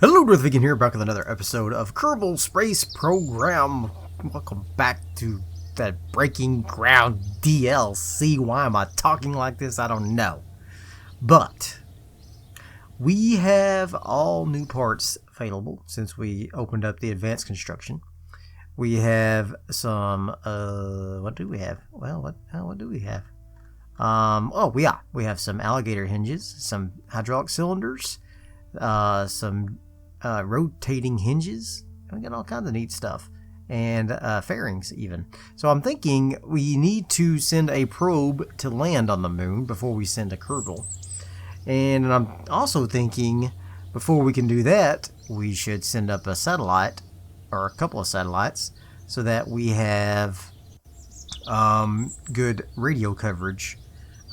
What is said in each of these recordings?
Hello, Darthvegan here, back with another episode of Kerbal Space Program. Welcome back to that Breaking Ground DLC. Why am I talking like this? I don't know. But we have all new parts available since we opened up the advanced construction. We have some, what do we have? Well, what do we have? We have some alligator hinges, some hydraulic cylinders, some rotating hinges. We got all kinds of neat stuff, and fairings even. So I'm thinking we need to send a probe to land on the moon before we send a Kerbal. And I'm also thinking before we can do that, we should send up a satellite or a couple of satellites so that we have good radio coverage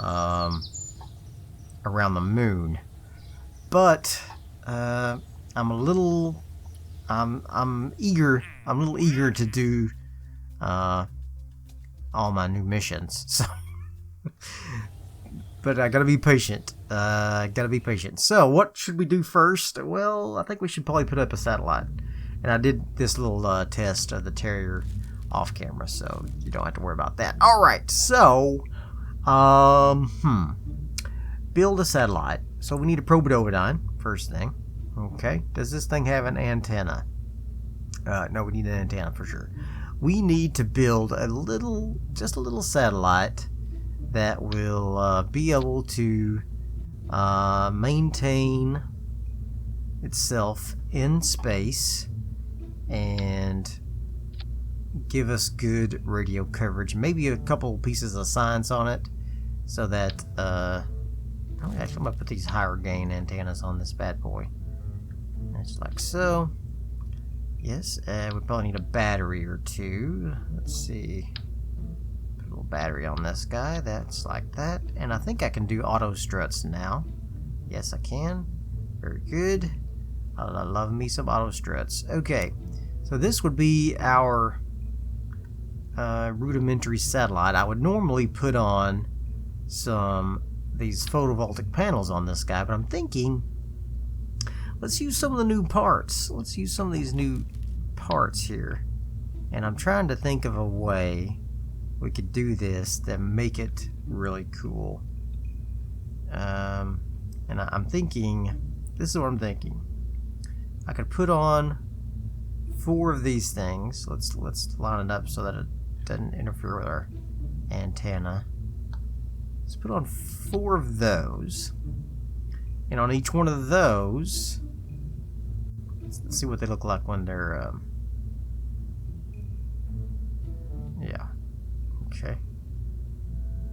around the moon. But I'm a little eager to do all my new missions. So but I gotta be patient. So what should we do first? Well, I think we should probably put up a satellite. And I did this little test of the Terrier off camera, so you don't have to worry about that. Alright, so build a satellite. So we need a probe first thing. Okay, does this thing have an antenna? No, we need an antenna for sure. We need to build just a little satellite that will be able to maintain itself in space and give us good radio coverage. Maybe a couple pieces of science on it, so that I'm gonna put these higher gain antennas on this bad boy. Just like so. Yes, we probably need a battery or two. Let's see. Put a little battery on this guy. That's like that. And I think I can do auto struts now. Yes, I can. Very good. I love me some auto struts. Okay, so this would be our rudimentary satellite. I would normally put on these photovoltaic panels on this guy, but I'm thinking let's use some of the new parts. Let's use some of these new parts here. And I'm trying to think of a way we could do this that make it really cool. And I'm thinking, this is what I'm thinking. I could put on 4 of these things. Let's line it up so that it doesn't interfere with our antenna. Let's put on 4 of those. And on each one of those, let's see what they look like when they're yeah, okay,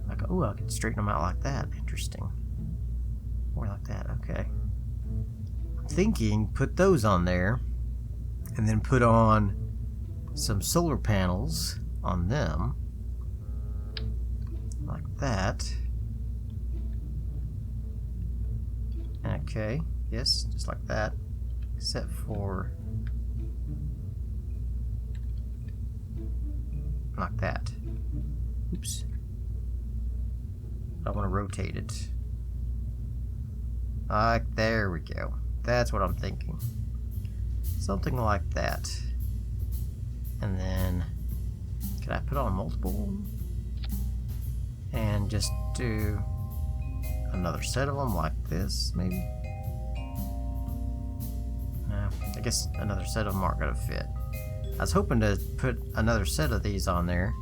like, oh, I can straighten them out like that. Interesting. More like that. Okay, I'm thinking put those on there and then put on some solar panels on them like that. Okay, yes, just like that, except for like that. Oops. I want to rotate it. There we go. That's what I'm thinking. Something like that. And then, can I put on multiple? And just do another set of them like this, maybe? No, I guess another set of them aren't going to fit. I was hoping to put another set of these on there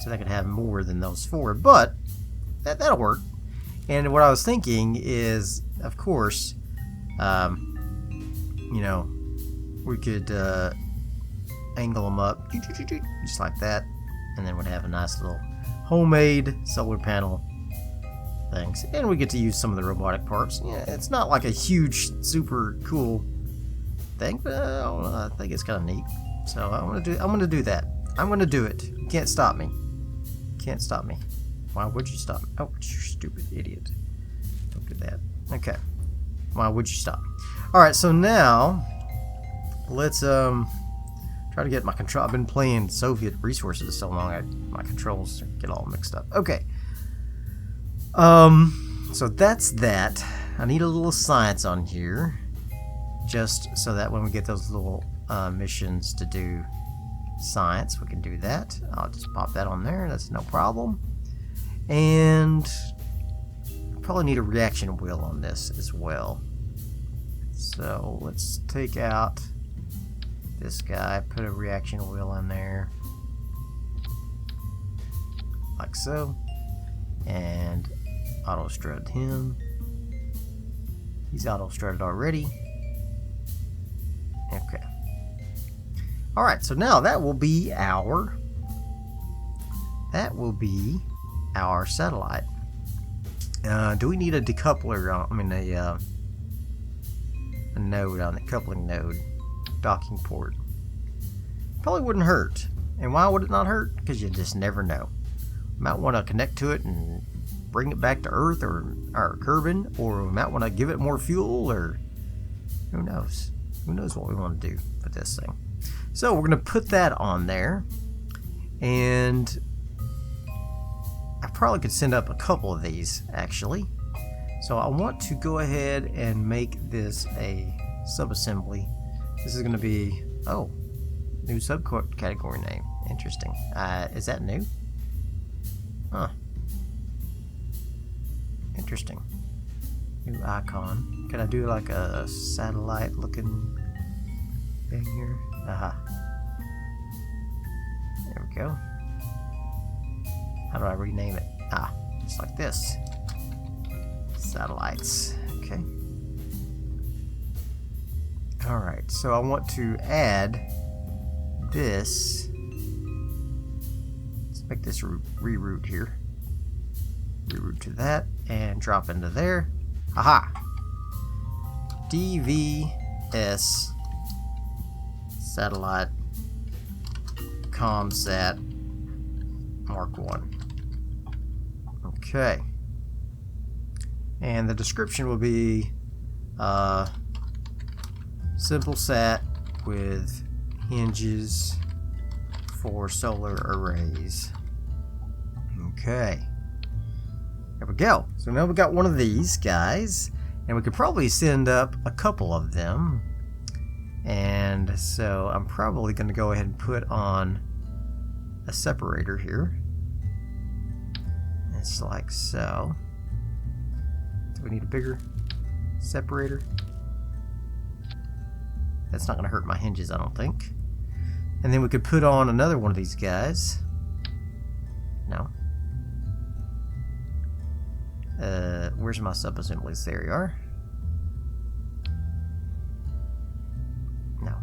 so I could have more than those 4, but that'll work. And what I was thinking is, of course, you know, we could angle them up just like that, and then we'd have a nice little homemade solar panel things. And we get to use some of the robotic parts. Yeah, it's not like a huge, super cool thing, but I think it's kind of neat. So I'm gonna do that. I'm gonna do it. You can't stop me. Can't stop me. Why would you stop me? Oh, you stupid idiot! Don't do that. Okay. Why would you stop? All right. So now let's try to get my control. I've been playing Soviet resources so long, my controls get all mixed up. Okay. So that's that. I need a little science on here. just so that when we get those little missions to do science, we can do that. I'll just pop that on there. That's no problem. And probably need a reaction wheel on this as well. So let's take out this guy, put a reaction wheel in there, like so, and auto strut him. He's auto strutted already. Okay. Alright, so now that will be our satellite. Do we need a decoupler on, a node on the coupling node, docking port? Probably wouldn't hurt. And why would it not hurt? Because you just never know. Might want to connect to it and bring it back to Earth or Kerbin, or we might want to give it more fuel, or who knows? Who knows what we want to do with this thing? So we're going to put that on there, and I probably could send up a couple of these actually. So I want to go ahead and make this a subassembly. This is going to be, oh, new subcategory name. Interesting. Is that new? Huh. Interesting. New icon. Can I do like a satellite looking thing here? Aha. There we go. How do I rename it? Ah, it's like this. Satellites. Okay. Alright, so I want to add this. Let's make this reroute here. Reroute to that and drop into there. Aha! DVS Satellite ComSat Mark 1. Okay. And the description will be simple sat with hinges for solar arrays. Okay. There we go. So now we got one of these guys, and we could probably send up a couple of them. And so I'm probably going to go ahead and put on a separator here. It's like so. Do we need a bigger separator? That's not going to hurt my hinges, I don't think. And then we could put on another one of these guys. No. Where's my sub-assemblies? There you are. No.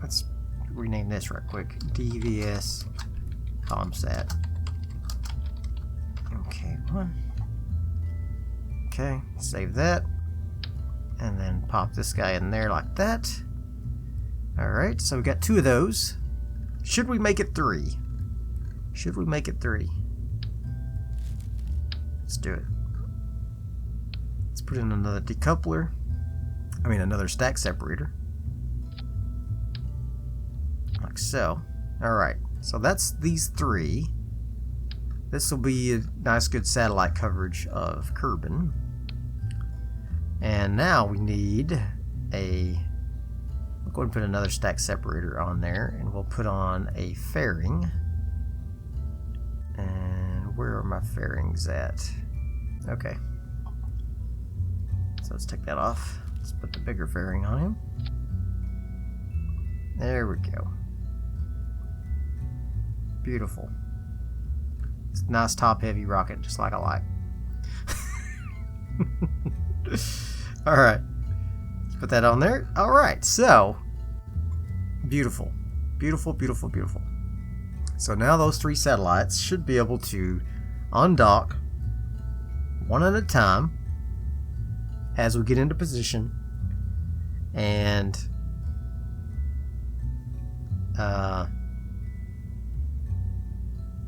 Let's rename this right quick. DVS ComSat. Okay, one. Okay, save that. And then pop this guy in there like that. Alright, so we got two of those. Should we make it 3? Should we make it 3? Let's do it. Let's put in another decoupler. Another stack separator. Like so. Alright, so that's these 3. This will be a nice good satellite coverage of Kerbin. And now we need a... We'll go ahead and put another stack separator on there, and we'll put on a fairing. And where are my fairings at? Okay. So let's take that off. Let's put the bigger fairing on him. There we go. Beautiful. It's a nice top-heavy rocket, just like I like. Alright. Let's put that on there. Alright, so. Beautiful. Beautiful, beautiful, beautiful. So now those 3 satellites should be able to undock one at a time as we get into position and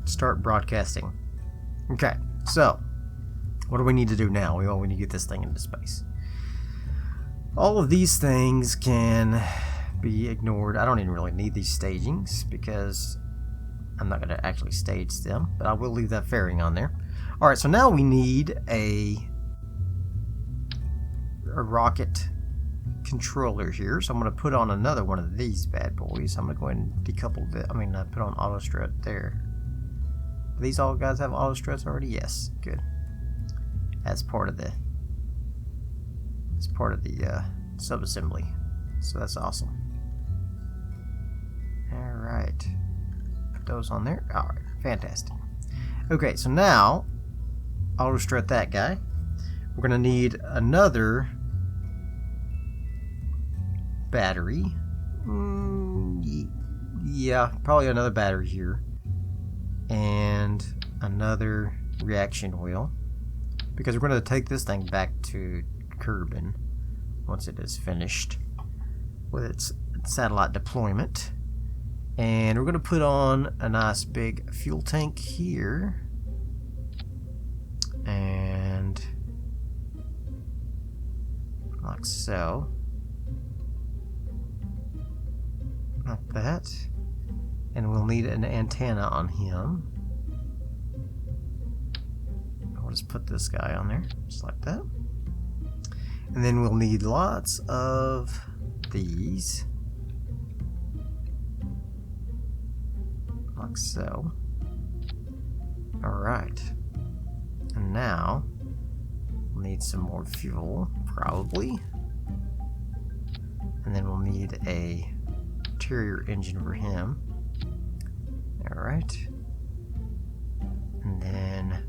start broadcasting. Okay, so what do we need to do now? We need to get this thing into space. All of these things can be ignored. I don't even really need these stagings because I'm not going to actually stage them, but I will leave that fairing on there. Alright, so now we need a a rocket controller here, so I'm going to put on another one of these bad boys. I'm going to go ahead and decouple this. Put on auto strut there. Do these all guys have auto struts already? Yes, good. As part of the subassembly, so that's awesome. All right, put those on there. All right, fantastic. Okay, so now auto strut that guy. We're gonna need another battery. Yeah, probably another battery here, and another reaction wheel, because we're going to take this thing back to Kerbal once it is finished with its satellite deployment. And we're going to put on a nice big fuel tank here, and like so, like that. And we'll need an antenna on him. I'll just put this guy on there, just like that. And then we'll need lots of these, like so. Alright. And now we'll need some more fuel, probably. And then we'll need a interior engine for him. Alright. And then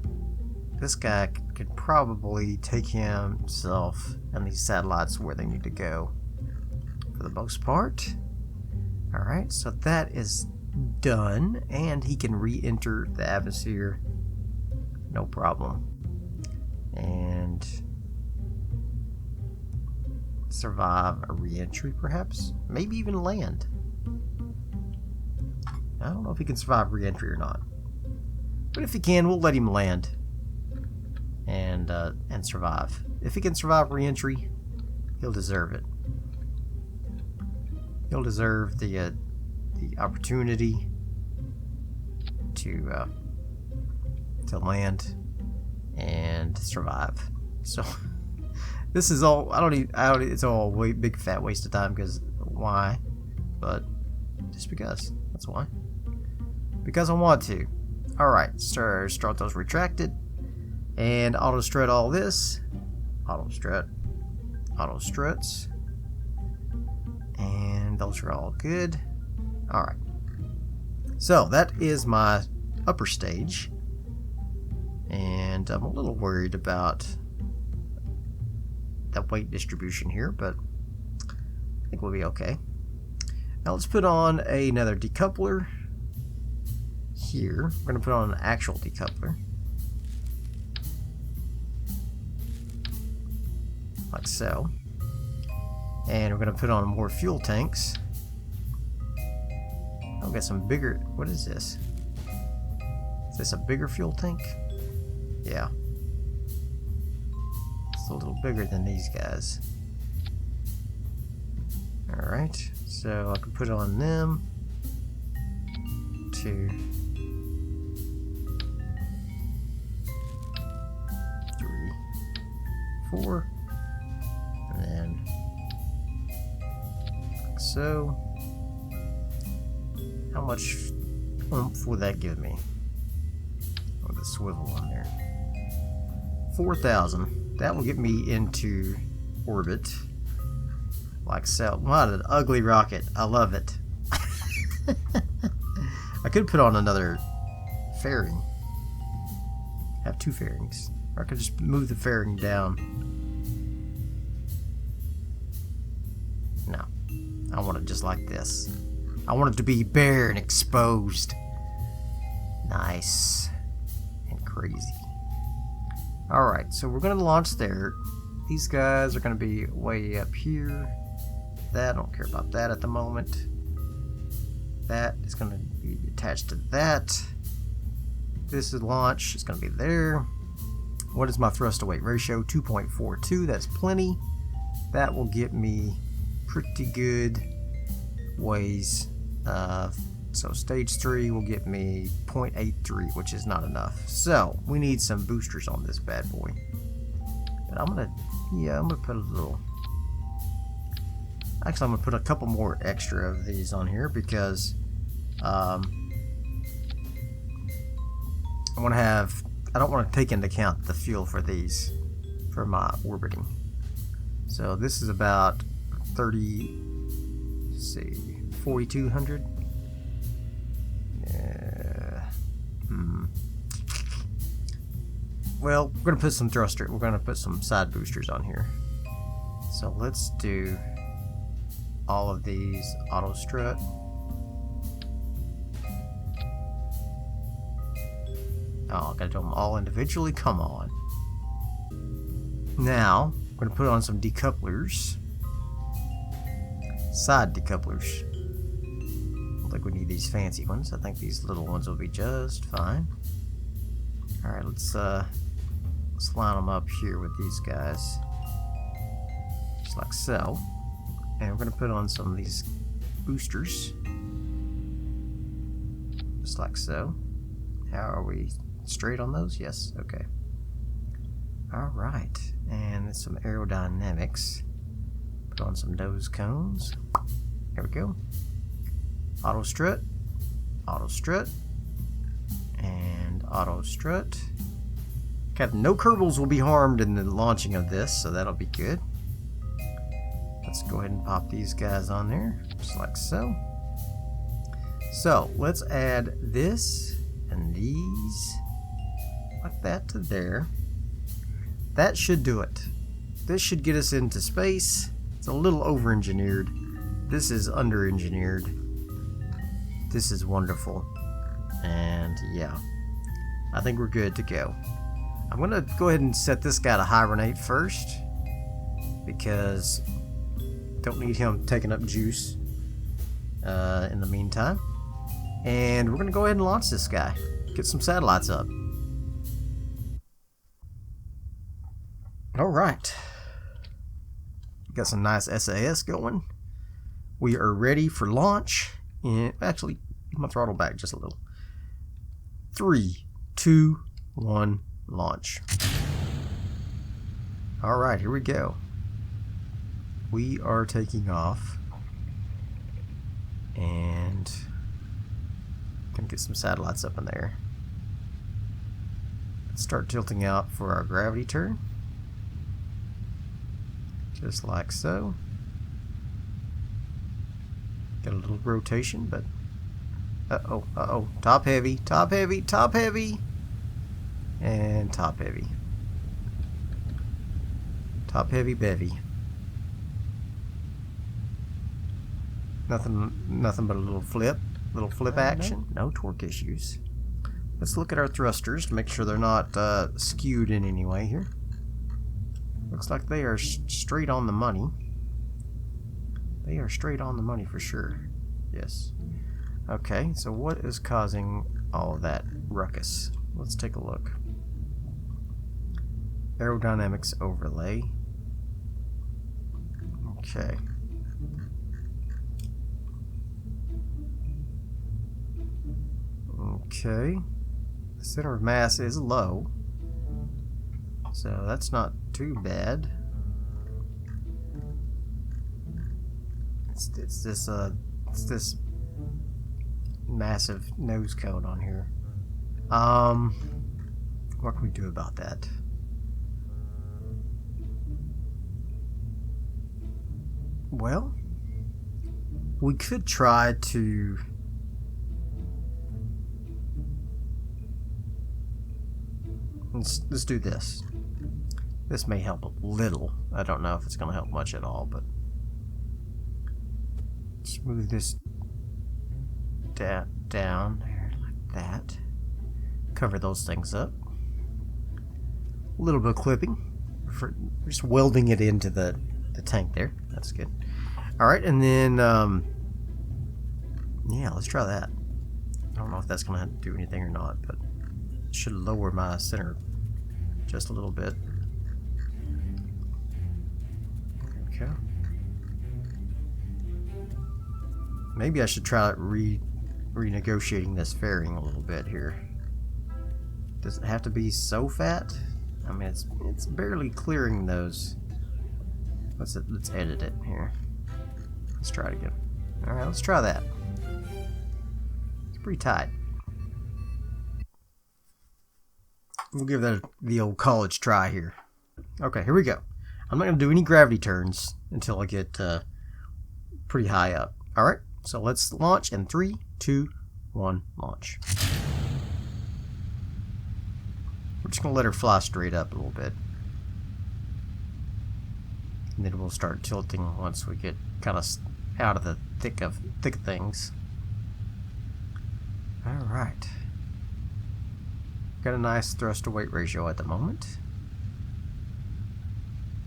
this guy could probably take himself and these satellites where they need to go for the most part. Alright, so that is done, and he can re-enter the atmosphere, no problem, and survive a re-entry, perhaps, maybe even land. I don't know if he can survive re-entry or not, but if he can, we'll let him land and survive. If he can survive re-entry, he'll deserve it. He'll deserve the opportunity to land and survive. So this is all. It's all a big fat waste of time, because why? But just because. That's why. Because I want to. Alright, start those retracted. And auto strut all this. Auto strut. Auto struts. And those are all good. Alright. So that is my upper stage. And I'm a little worried about the weight distribution here, but I think we'll be okay. Now let's put on another decoupler here. We're going to put on an actual decoupler, like so. And we're going to put on more fuel tanks. I'll get some bigger. What is this? Is this a bigger fuel tank? Yeah. It's a little bigger than these guys. Alright, so I can put on them. 2, 3, 4, and then like so. How much oomph would that give me with the swivel on there? 4,000. That will get me into orbit, like so. What an ugly rocket! I love it. I could put on another fairing. Have 2 fairings, or I could just move the fairing down. No, I want it just like this. I want it to be bare and exposed. Nice and crazy. Alright, so we're going to launch there. These guys are going to be way up here. That, I don't care about that at the moment. That is going to be attached to that. This is launch. It's going to be there. What is my thrust to weight ratio? 2.42. That's plenty. That will get me pretty good ways. So stage 3 will get me 0.83, which is not enough. So we need some boosters on this bad boy. But I'm gonna put a little. Actually, I'm gonna put a couple more extra of these on here because I don't want to take into account the fuel for these for my orbiting. So this is about 4,200. Well, we're gonna put some thruster. We're gonna put some side boosters on here. So let's do all of these auto strut. Oh, I gotta do them all individually. Come on. Now we're gonna put on some decouplers. Side decouplers. I don't think we need these fancy ones. I think these little ones will be just fine. Alright, let's line them up here with these guys. Just like so. And we're going to put on some of these boosters. Just like so. How are we straight on those? Yes, okay. Alright, and some aerodynamics. Put on some nose cones. There we go. Auto strut, and auto strut. Okay, no Kerbals will be harmed in the launching of this, so that'll be good. Let's go ahead and pop these guys on there, just like so. So let's add this and these like that to there. That should do it. This should get us into space. It's a little over-engineered. This is under-engineered. This is wonderful. And yeah, I think we're good to go. I'm gonna go ahead and set this guy to hibernate first because don't need him taking up juice in the meantime. And we're gonna go ahead and launch this guy. Get some satellites up. Alright. Got some nice SAS going. We are ready for launch. And actually, I'm gonna throttle back just a little. 3, 2, 1, launch. Alright, here we go. We are taking off. And gonna get some satellites up in there. Let's start tilting out for our gravity turn. Just like so. Got a little rotation, but uh-oh. Top heavy, top heavy, top heavy. And top heavy. Top heavy bevy. Nothing but a little flip action. No torque issues. Let's look at our thrusters to make sure they're not skewed in any way here. Looks like they are straight on the money. They are straight on the money for sure. Yes. Okay, so what is causing all of that ruckus? Let's take a look. Aerodynamics overlay. Okay. Okay. The center of mass is low. So that's not too bad. It's this massive nose cone on here. What can we do about that? Well, we could try to let's do this. This may help a little. I don't know if it's going to help much at all, but smooth this down there like that. Cover those things up. A little bit of clipping. For just welding it into the tank there. That's good. Alright, and then yeah, let's try that. I don't know if that's going to do anything or not, but it should lower my center just a little bit. Okay. Maybe I should try renegotiating this fairing a little bit here. Does it have to be so fat? I mean, it's barely clearing those. Let's edit it here. Let's try it again. All right, let's try that. It's pretty tight. We'll give that the old college try here. Okay, here we go. I'm not going to do any gravity turns until I get pretty high up. All right, so let's launch in 3, 2, 1, launch. We're just going to let her fly straight up a little bit. And then we'll start tilting once we get kind of out of the thick of things. All right. Got a nice thrust to weight ratio at the moment.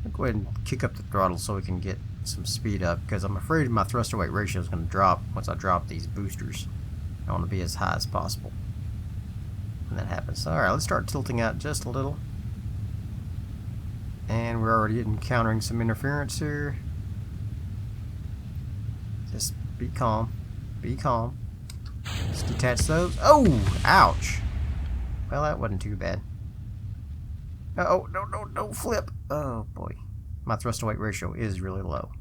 I'll go ahead and kick up the throttle so we can get some speed up, because I'm afraid my thrust to weight ratio is going to drop once I drop these boosters. I want to be as high as possible when that happens. Alright, let's start tilting out just a little. And we're already encountering some interference here. Just be calm. Be calm. Just detach those. Oh! Ouch! Well, that wasn't too bad. Oh, no, don't flip. Oh, boy. My thrust to weight ratio is really low.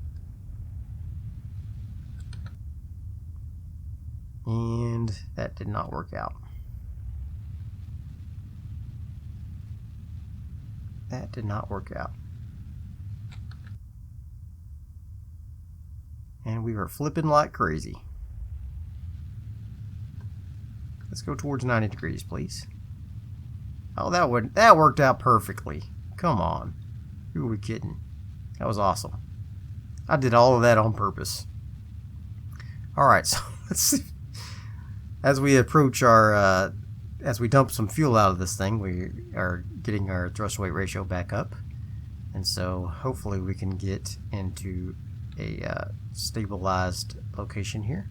And that did not work out. That did not work out. And we were flipping like crazy. Let's go towards 90 degrees, please. Oh, that worked out perfectly. Come on. Who are we kidding? That was awesome. I did all of that on purpose. Alright, so let's see. As we approach our, as we dump some fuel out of this thing, we are getting our thrust weight ratio back up. And so hopefully we can get into a stabilized location here.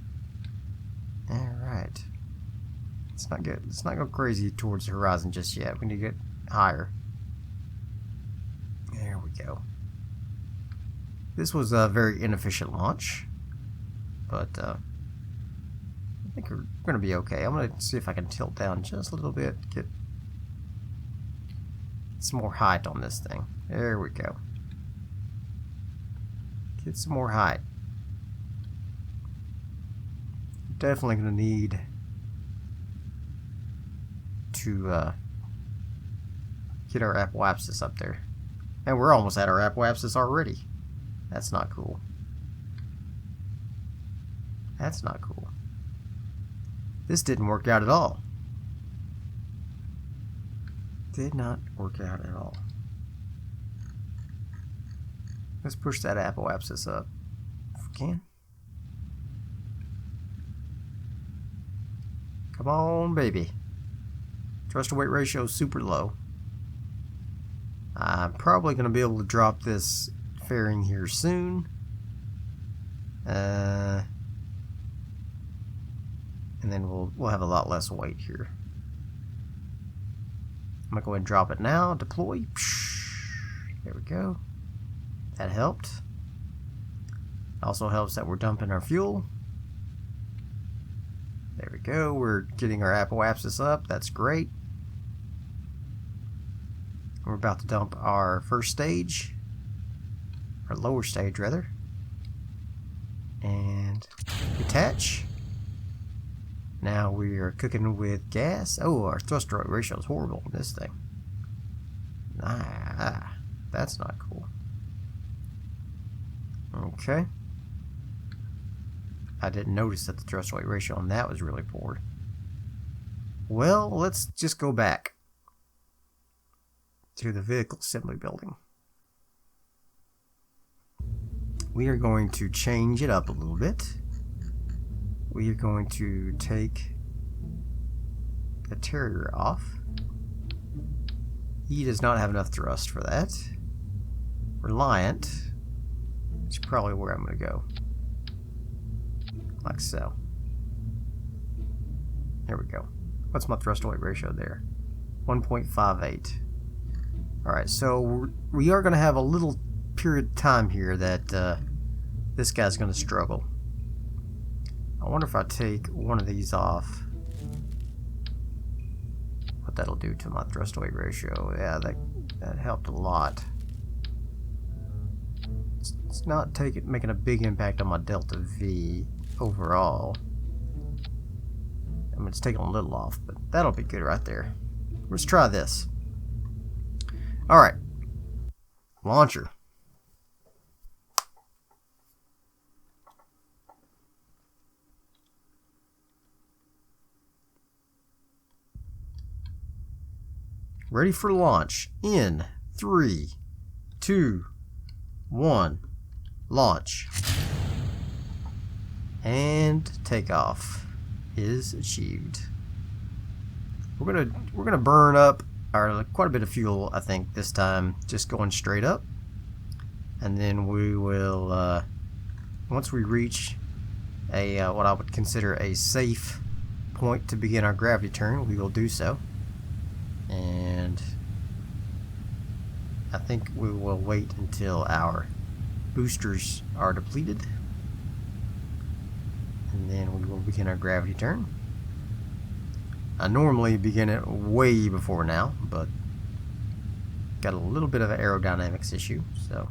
Alright. Let's not go crazy towards the horizon just yet. We need to get higher. There we go. This was a very inefficient launch, but I think we're going to be okay. I'm going to see if I can tilt down just a little bit, get some more height on this thing. There we go. Get some more height. Definitely going to need to get our apoapsis up there. And we're almost at our apoapsis already. That's not cool. That's not cool. This didn't work out at all. Did not work out at all. Let's push that apoapsis up if we can. Come on, baby. Thrust to weight ratio is super low. I'm probably going to be able to drop this fairing here soon. And then we'll have a lot less weight here. I'm going to go ahead and drop it now. Deploy. There we go. That helped. Also helps that we're dumping our fuel. There we go. We're getting our apoapsis up. That's great. We're about to dump our first stage. Our lower stage, rather. And detach. Now we are cooking with gas. Oh, our thrust to weight ratio is horrible in this thing. Ah, that's not cool. Okay. I didn't notice that the thrust to weight ratio on that was really poor. Well, let's just go back to the vehicle assembly building. We are going to change it up a little bit. We are going to take the Terrier off. He does not have enough thrust for that. Reliant is probably where I'm going to go. Like so. There we go. What's my thrust to weight ratio there? 1.58. Alright, so we are going to have a little period of time here that this guy's going to struggle. I wonder if I take one of these off, what that'll do to my thrust to weight ratio. Yeah, That helped a lot. It's not making a big impact on my DeltaV overall. I mean, it's taking a little off, but that'll be good right there. Let's try this. Alright. Launcher. Ready for launch in 3, 2, 1. Launch. And takeoff is achieved. We're gonna burn up quite a bit of fuel, I think, this time, just going straight up. And then we will once we reach a what I would consider a safe point to begin our gravity turn, we will do so. And I think we will wait until our boosters are depleted, and then we will begin our gravity turn. I normally begin it way before now, but got a little bit of an aerodynamics issue, so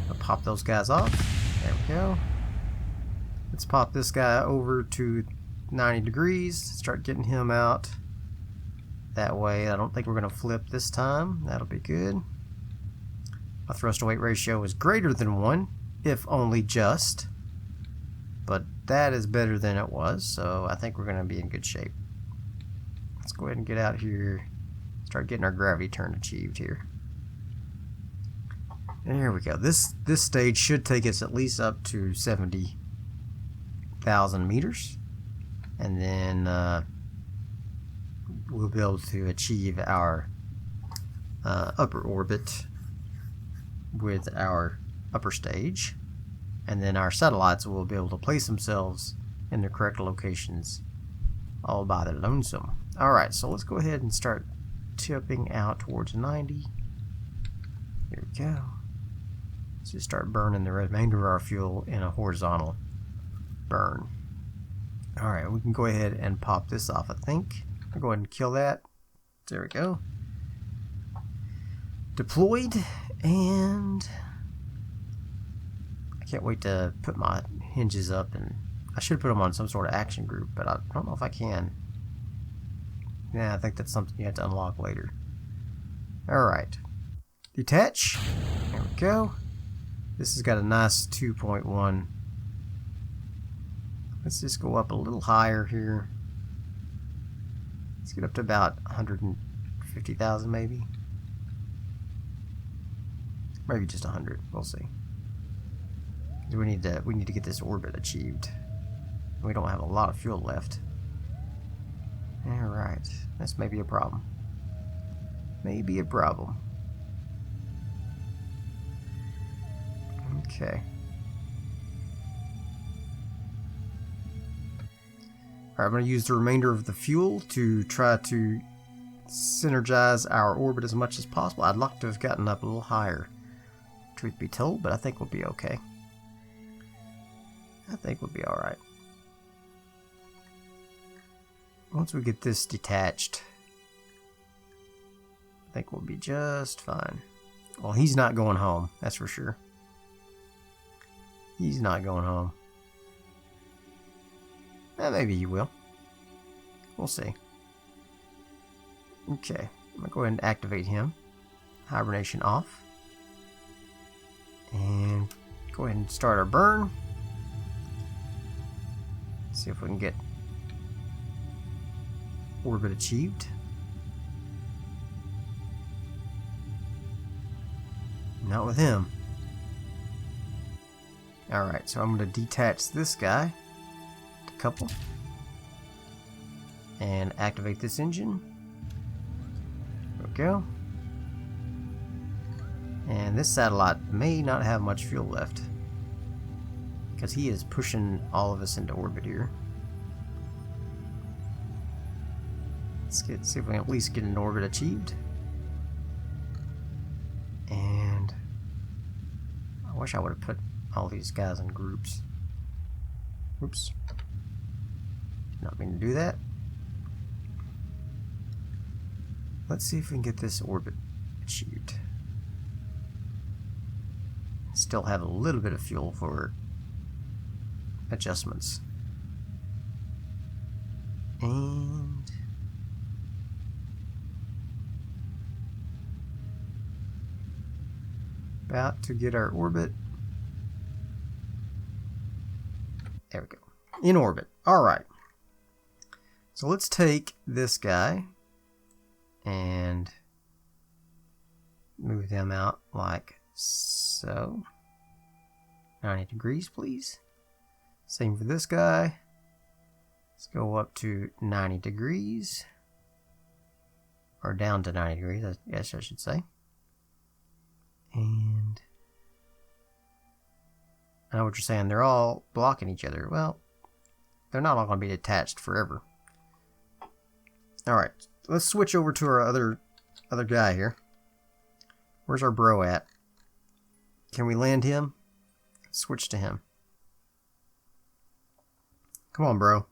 I'll pop those guys off. There we go. Let's pop this guy over to 90 degrees, start getting him out. That way, I don't think we're going to flip this time. That'll be good. My thrust to weight ratio is greater than 1, if only just. But that is better than it was, so I think we're going to be in good shape. Let's go ahead and get out here. Start getting our gravity turn achieved here. There we go. This stage should take us at least up to 70,000 meters. And then we'll be able to achieve our upper orbit with our upper stage, and then our satellites will be able to place themselves in their correct locations all by their lonesome. Alright, so let's go ahead and start tipping out towards 90. Here we go. Let's just start burning the remainder of our fuel in a horizontal burn. Alright, we can go ahead and pop this off, I think. I'll go ahead and kill that. There we go. Deployed, and I can't wait to put my hinges up, and I should put them on some sort of action group, but I don't know if I can. Yeah, I think that's something you have to unlock later. Alright. Detach. There we go. This has got a nice 2.1. Let's just go up a little higher here. Let's get up to about 150,000 maybe. Maybe just 100. We'll see. We need to get this orbit achieved. We don't have a lot of fuel left. Alright. This may be a problem. Maybe a problem. Okay. Alright, I'm going to use the remainder of the fuel to try to synergize our orbit as much as possible. I'd like to have gotten up a little higher, truth be told, but I think we'll be okay. I think we'll be alright. Once we get this detached, I think we'll be just fine. Well, he's not going home, that's for sure. He's not going home. Maybe he will. We'll see. Okay, I'm going to go ahead and activate him. Hibernation off. And go ahead and start our burn. See if we can get orbit achieved. Not with him. Alright, so I'm going to detach this guy. Couple. And activate this engine. There we go. And this satellite may not have much fuel left, because he is pushing all of us into orbit here. Let's see if we can at least get an orbit achieved. And I wish I would have put all these guys in groups. Oops. Did not mean to do that. Let's see if we can get this orbit Shoot. Still have a little bit of fuel for adjustments. And about to get our orbit. There we go. In orbit. Alright. So let's take this guy and move them out like so. 90 degrees, please. Same for this guy. Let's go up to 90 degrees. Or down to 90 degrees, I guess I should say. And I know what you're saying. They're all blocking each other. Well, they're not all going to be attached forever. Alright, let's switch over to our other guy here. Where's our bro at? Can we land him? Let's switch to him. Come on, bro.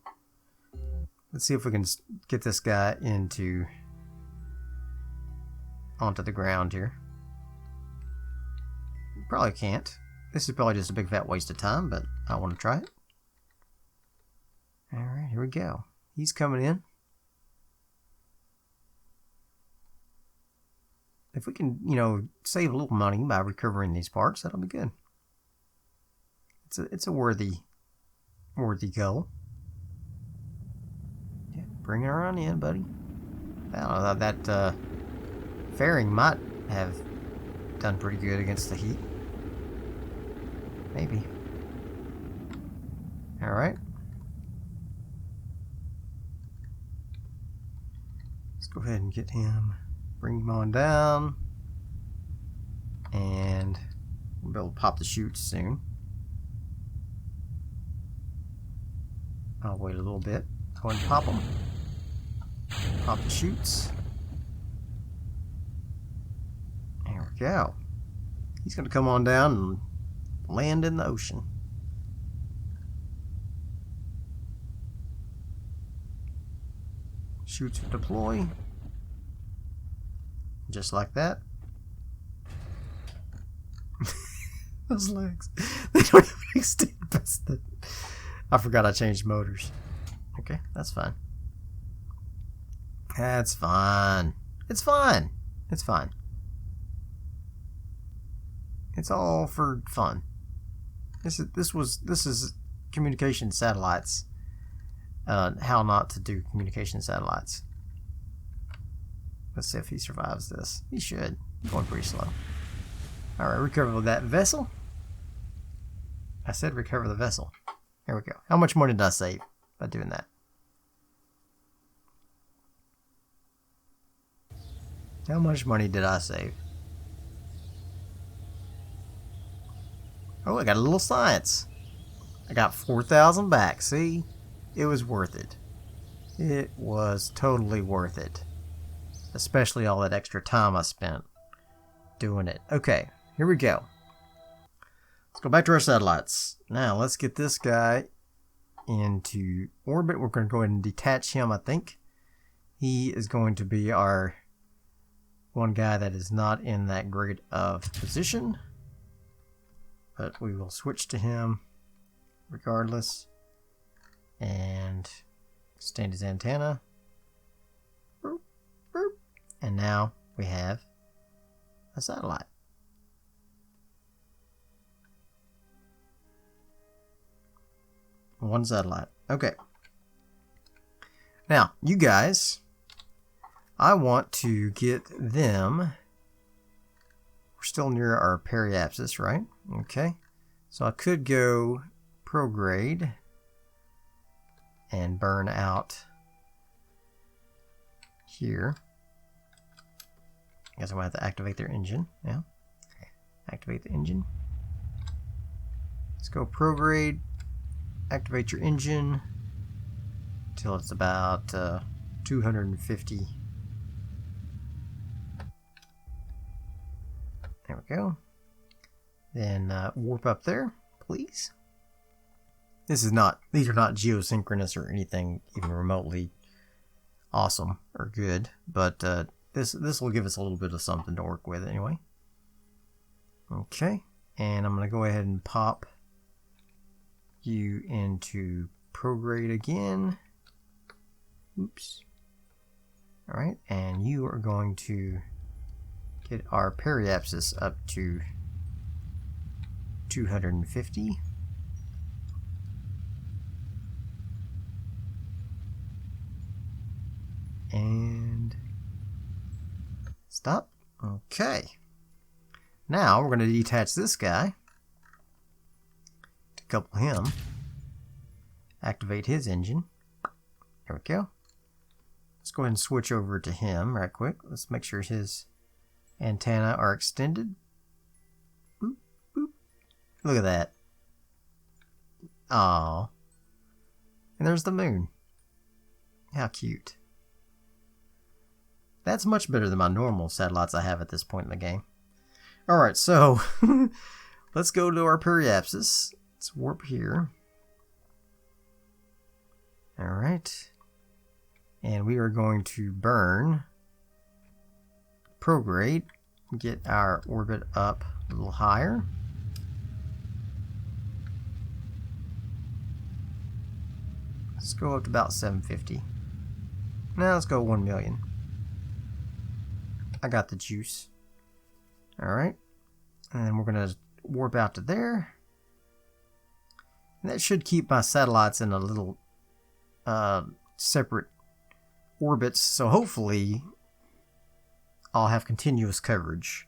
Let's see if we can get this guy onto the ground here. Probably can't. This is probably just a big fat waste of time, but I want to try it. Alright, here we go. He's coming in. If we can, save a little money by recovering these parts, that'll be good. It's a worthy goal. Yeah, bring her on in, buddy. I don't know, that fairing might have done pretty good against the heat. Maybe. Alright. Let's go ahead and get him. Bring him on down. And we'll be able to pop the chutes soon. I'll wait a little bit. Go ahead and pop them. Pop the chutes. There we go. He's going to come on down and land in the ocean. Chutes deploy. Just like that. Those legs. They don't even extend past that. I forgot I changed motors. Okay, that's fine. That's fine. It's fine. It's fine. It's all for fun. This is communication satellites. How not to do communication satellites. Let's see if he survives this. He should. He's going pretty slow. Alright, recover that vessel. I said recover the vessel. There we go. How much money did I save by doing that? How much money did I save? Oh, I got a little science. I got 4,000 back. See? It was worth it. It was totally worth it. Especially all that extra time I spent doing it. Okay, here we go. Let's go back to our satellites. Now, let's get this guy into orbit. We're going to go ahead and detach him, I think. He is going to be our one guy that is not in that great of position. But we will switch to him regardless. And extend his antenna. Boop, boop. And now we have a satellite. One satellite. Okay. Now, you guys, I want to get them. We're still near our periapsis, right? Okay. So I could go prograde and burn out here. I guess I'm going to have to activate their engine. Yeah. Activate the engine. Let's go prograde. Activate your engine till it's about 250. There we go. Then warp up there, please. These are not geosynchronous or anything even remotely awesome or good, but this will give us a little bit of something to work with anyway. Okay, and I'm going to go ahead and pop you into prograde again. Oops. Alright, and you are going to get our periapsis up to 250. And stop. Okay. Now we're going to detach this guy to couple him. Activate his engine. There we go. Let's go ahead and switch over to him right quick. Let's make sure his antennae are extended. Boop, boop. Look at that. Aww. And there's the moon. How cute. That's much better than my normal satellites I have at this point in the game. Alright, so let's go to our periapsis. Let's warp here. Alright. And we are going to burn prograde, get our orbit up a little higher. Let's go up to about 750. Now let's go 1 million. I got the juice. Alright. And then we're going to warp out to there. And that should keep my satellites in a little separate orbits. So hopefully I'll have continuous coverage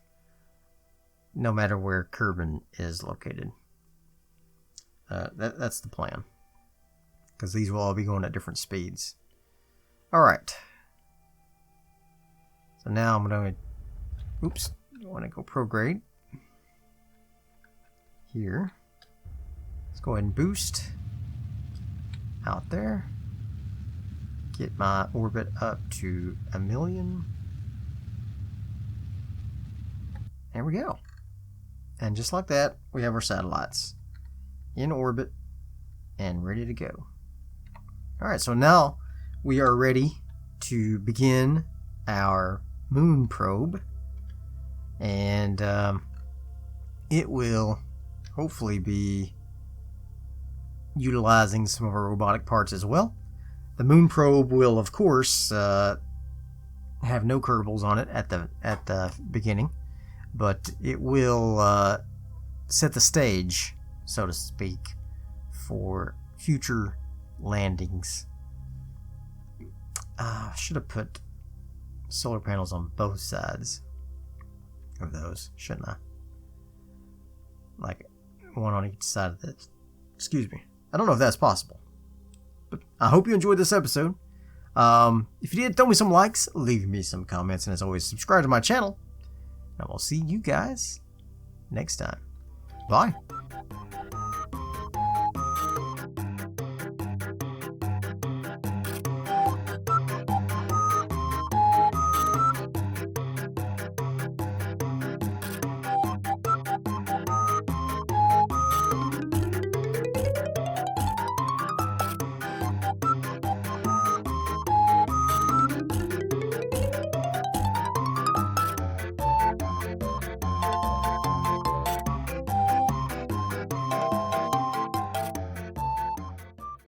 no matter where Kerbal is located. That's the plan. Because these will all be going at different speeds. Alright. So now I'm going to... Oops. I want to go prograde. Here. Let's go ahead and boost. Out there. Get my orbit up to 1 million. There we go. And just like that, we have our satellites in orbit and ready to go. Alright, so now we are ready to begin our moon probe. And it will hopefully be utilizing some of our robotic parts as well. The moon probe will, of course, have no Kerbals on it at the beginning, but it will set the stage, so to speak, for future landings. I should have put solar panels on both sides of those, shouldn't I? Like one on each side of this. Excuse me. I don't know if that's possible. But I hope you enjoyed this episode. If you did, throw me some likes, leave me some comments, and as always, subscribe to my channel. And I will see you guys next time. Bye.